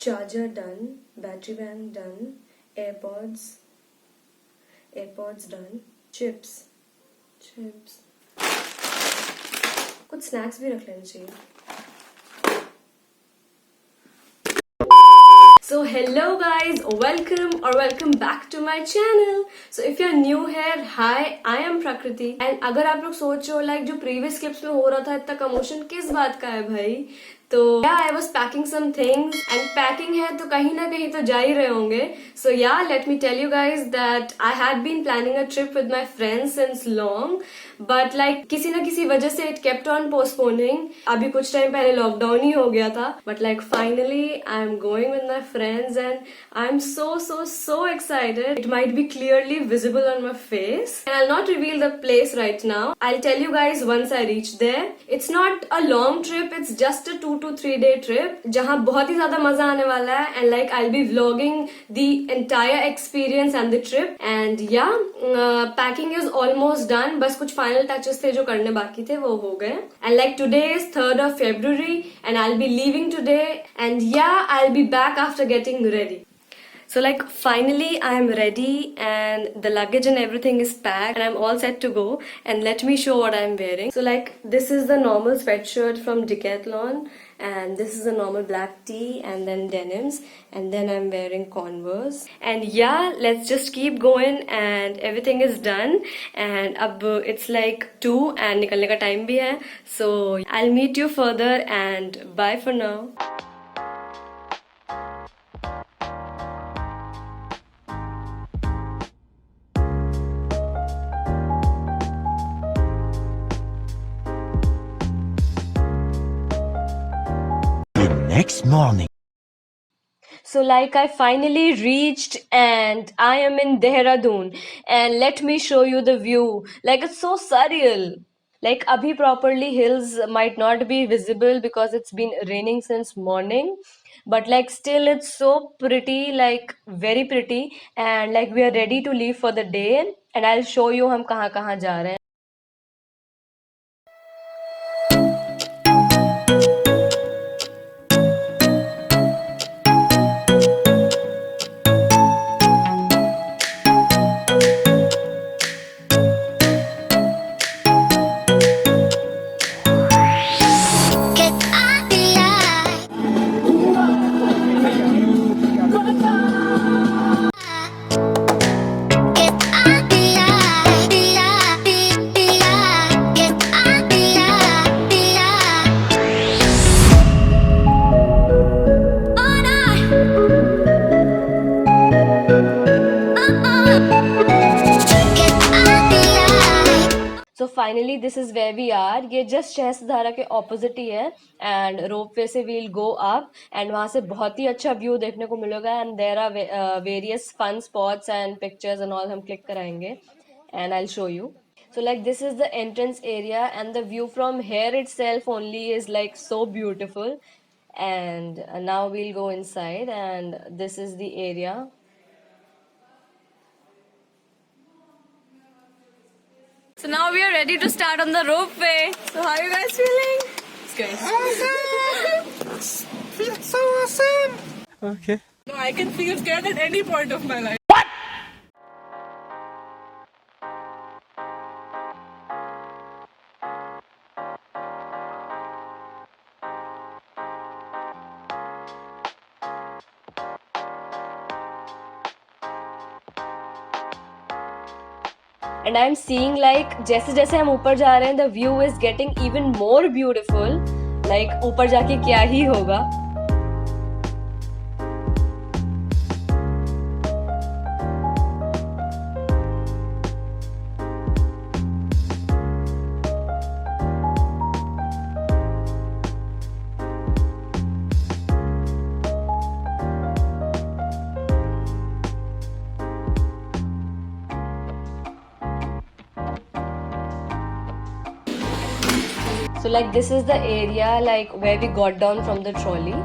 Charger done, battery bank done, AirPods done, chips. कुछ snacks भी रख लेना चाहिए. So hello guys, welcome back to my channel. So if you're new here, hi, I am Prakriti. And अगर आप लोग सोच रहे हो like जो previous clips में हो रहा था इतना commotion किस बात का है भाई, तो yeah, I was packing some things and packing है तो कहीं ना कहीं तो जा ही रहे होंगे. So yeah, let me tell you guys that I had been planning a trip with my friends since long, but like किसी ना किसी वजह से it kept on postponing. अभी कुछ टाइम पहले लॉकडाउन ही हो गया था, but like finally I am going with my friends and I'm so excited. It might be clearly visible on my face and I'll not reveal the place right now. I'll tell you guys once I reach there. It's not a long trip, it's just a 2 to 3 day trip जहाँ बहुत ही ज्यादा मजा आने वाला है and like I'll be vlogging the entire experience and the trip and yeah, packing is almost done. बस कुछ final touches थे जो करने बाकी थे वो हो गए and like today is 3rd of February and I'll be leaving today and yeah, I'll be back after getting ready. So like finally I am ready and the luggage and everything is packed and I'm all set to go and let me show what I'm wearing. So like this is the normal sweatshirt from Decathlon and this is a normal black tee and then denims and then I'm wearing Converse and yeah, let's just keep going and everything is done and ab it's like 2 and nikalne ka time bhi hai, so I'll meet you further and bye for now. Next morning. So like I finally reached and I am in Dehradun and let me show you the view. Like it's so surreal. Like abhi properly hills might not be visible because it's been raining since morning. But like still it's so pretty, like very pretty and like we are ready to leave for the day and I'll show you हम कहाँ कहाँ जा रहे हैं. So finally this is where we are. ये just शहसधारा के opposite ही है and ropeway से we'll go up and वहाँ से बहुत ही अच्छा view देखने को मिलेगा and there are various fun spots and pictures and all हम click कराएंगे and I'll show you. So like this is the entrance area and the view from here itself only is like so beautiful and now we'll go inside and this is the area. So now we are ready to start on the ropeway. So how are you guys feeling? It's good. Awesome! Feels so awesome! Okay. No, I can feel scared at any point of my life. And I'm seeing like जैसे जैसे हम ऊपर जा रहे हैं the view is getting even more beautiful. Like ऊपर जाके क्या ही होगा. So like this is the area like where we got down from the trolley.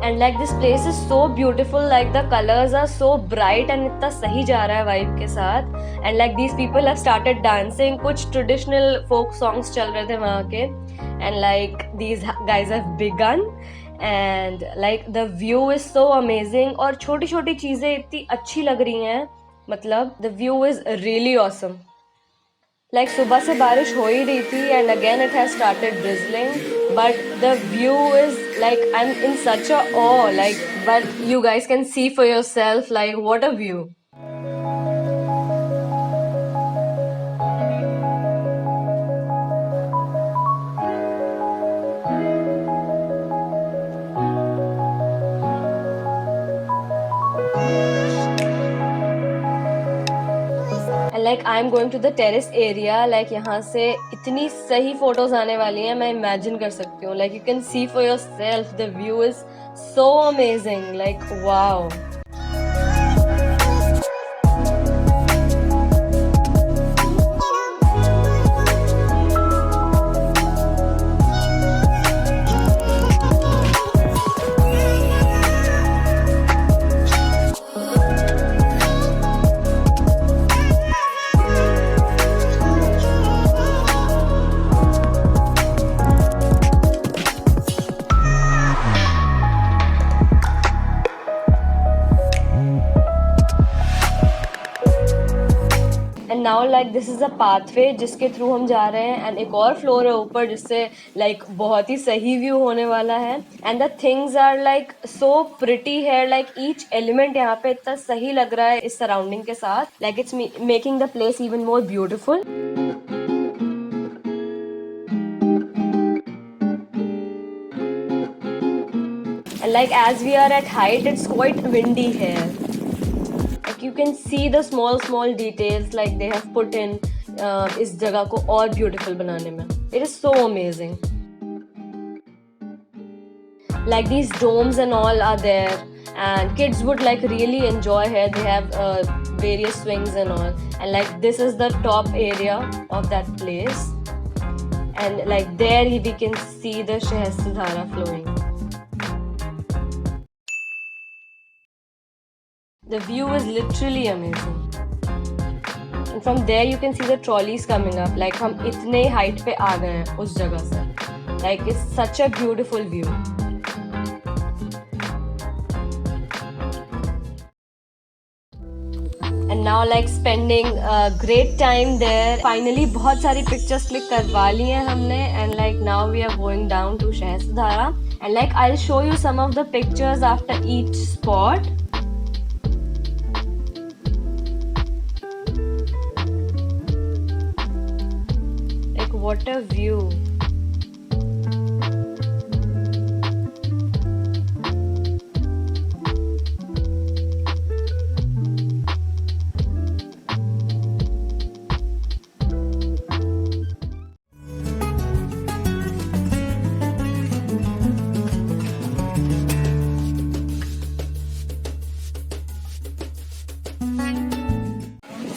And like this place is so beautiful, like the colors are so bright and इतना सही जा रहा है vibe के साथ and like these people have started dancing. कुछ traditional folk songs चल रहे थे वहाँ के, and like these guys have begun, and like the view is so amazing. और छोटी छोटी चीजें इतनी अच्छी लग रही हैं, मतलब the view is really awesome. Like सुबह से बारिश हो ही रही थी, and again it has started drizzling, but the view is like I'm in such a awe, like, but you guys can see for yourself, like what a view. And like I'm going to the terrace area, like यहाँ से इतनी सही photos आने वाली हैं, मैं imagine कर सकती हूँ. Like you can see for yourself, the view is so amazing, like wow. And now like this is a pathway जिसके थ्रू हम जा रहे हैं, and एक और फ्लोर है ऊपर जिससे like बहुत ही सही व्यू होने वाला है. And the things are like so pretty here, like each element यहाँ पे इतना सही लग रहा है इस surrounding के साथ, like it's making the place even more beautiful. And like as we are at height, it's quite windy here. Like you can see the small details like they have put in इस जगह को और beautiful बनाने में. It is so amazing. Like these domes and all are there, and kids would like really enjoy here. They have various swings and all, and like this is the top area of that place, and like there we can see the Shahistadhara flowing. The view is literally amazing. And from there you can see the trolleys coming up. Like हम इतने height पे आ गए हैं उस जगह से. Like it's such a beautiful view. And now like spending a great time there. Finally बहुत सारी pictures click करवा ली हैं हमने. And like now we are going down to Shahistadhara. And like I'll show you some of the pictures after each spot. What a view.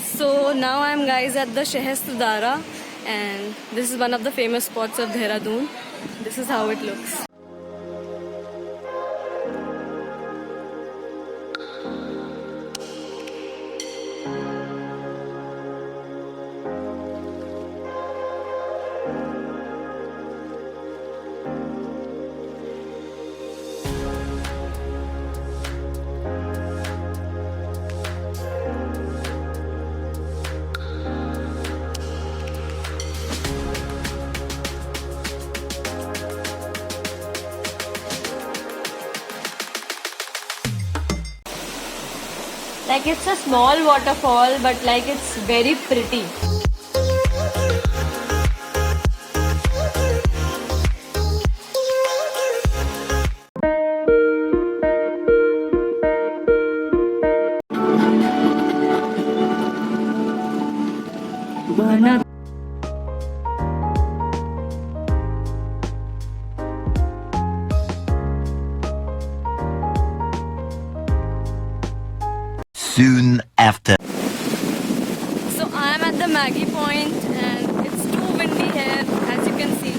So now I'm guys at the Shahistadhara, and this is one of the famous spots of Dehradun. This is how it looks. Like it's a small waterfall, but like it's very pretty. Soon after. So I am at the Maggie Point, and it's too windy here, as you can see.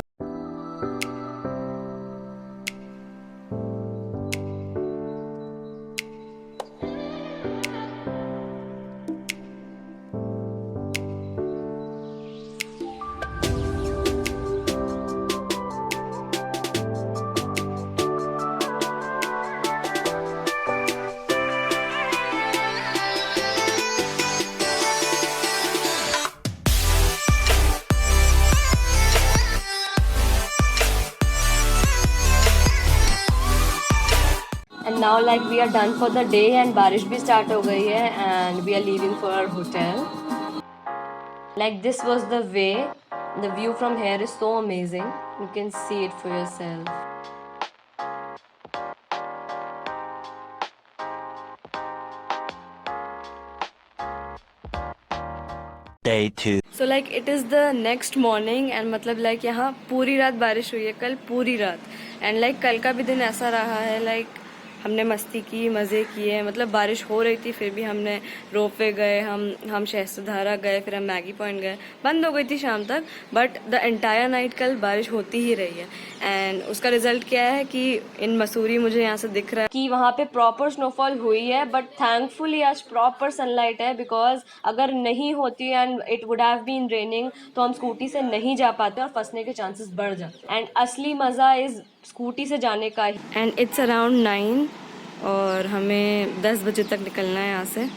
Now like we are done for the day and बारिश भी start हो गई है and we are leaving for our hotel. Like this was the way. The view from here is so amazing. You can see it for yourself. Day 2. So like it is the next morning and मतलब like यहाँ पूरी रात बारिश हुई है, कल पूरी रात. And like कल का भी दिन ऐसा रहा है, like हमने मस्ती की, मज़े किए. मतलब बारिश हो रही थी फिर भी हमने रोपवे गए, हम शहसुधारा गए, फिर हम मैगी पॉइंट गए. बंद हो गई थी शाम तक, बट द एंटायर नाइट कल बारिश होती ही रही है. एंड उसका रिजल्ट क्या है कि इन मसूरी मुझे यहाँ से दिख रहा है कि वहाँ पे प्रॉपर स्नोफॉल हुई है, बट थैंकफुली आज प्रॉपर सनलाइट है. बिकॉज अगर नहीं होती and it would have been raining तो हम स्कूटी से नहीं जा पाते और फंसने के चांसेस बढ़ जाते. एंड असली मज़ा इस स्कूटी से जाने का ही. एंड इट्स अराउंड 9 और हमें 10 बजे तक निकलना है यहाँ से.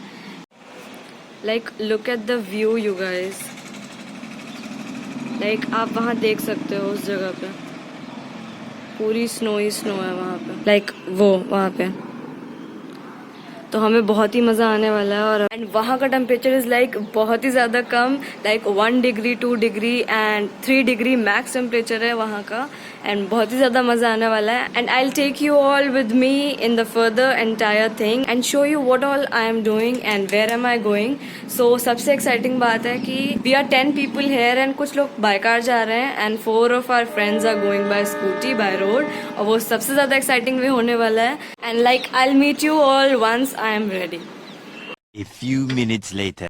Like look at the view you guys. Like आप वहाँ देख सकते हो उस जगह पे पूरी स्नो ही स्नो है वहाँ पे. लाइक वो वहाँ पे तो हमें बहुत ही मज़ा आने वाला है. और एंड वहाँ का टेम्परेचर इज़ लाइक बहुत ही ज़्यादा कम. Like 1 degree 2 degree and 3 degree max temperature है वहाँ का. एंड बहुत ही ज़्यादा मज़ा आने वाला है. And I will take you all with me in the further entire thing and show you what all I am doing and where am I going. So सबसे एक्साइटिंग बात है कि we are 10 people here and कुछ लोग by car जा रहे हैं and 4 of our friends are going by scooty by road. और वो सबसे ज़्यादा एक्साइटिंग वे होने वाला है. And like I will meet you all once I am ready. A few minutes later.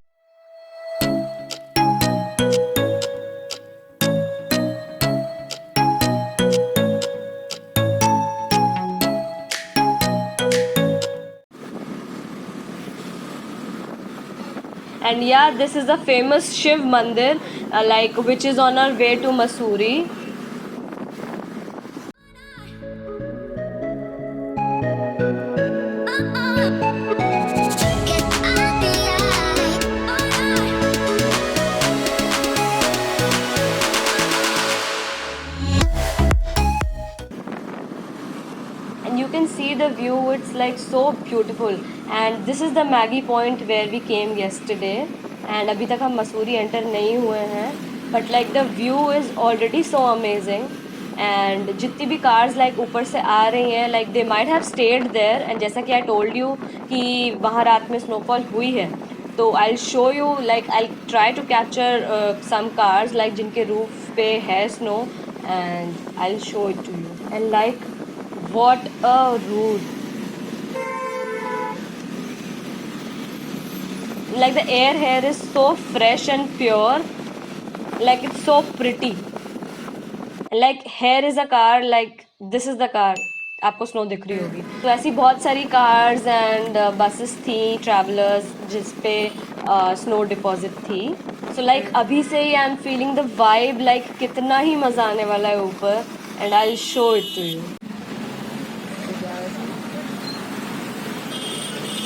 And yeah, this is the famous Shiv Mandir, like which is on our way to Mussoorie. And you can see the view, it's like so beautiful. And this is the Maggie Point where we came yesterday. And अभी तक हम Mussoorie enter नहीं हुए हैं, but like the view is already so amazing. And जितनी भी cars like ऊपर से आ रही हैं, like they might have stayed there. And जैसा कि आई टोल्ड यू कि वहाँ रात में स्नोफॉल हुई है, तो I will show you, like I try to capture some cars like जिनके रूफ पे है snow and I will show it to you. And like what a route. Like the air here is so fresh and pure, like it's so pretty. Like here is a car, like this is the car. आपको snow दिख रही होगी. तो ऐसी बहुत सारी cars and buses थी travellers जिस पे स्नो डिपॉजिट थी. सो लाइक अभी से ही I am feeling the vibe, like कितना ही मज़ा आने वाला है ऊपर. And I will show it to you.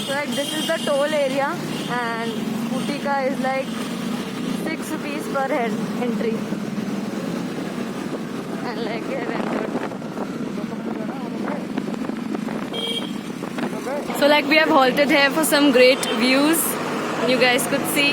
So like this is the toll area and scooty ka is like 6 rupees per head entry. And like here entered. So like we have halted here for some great views you guys could see.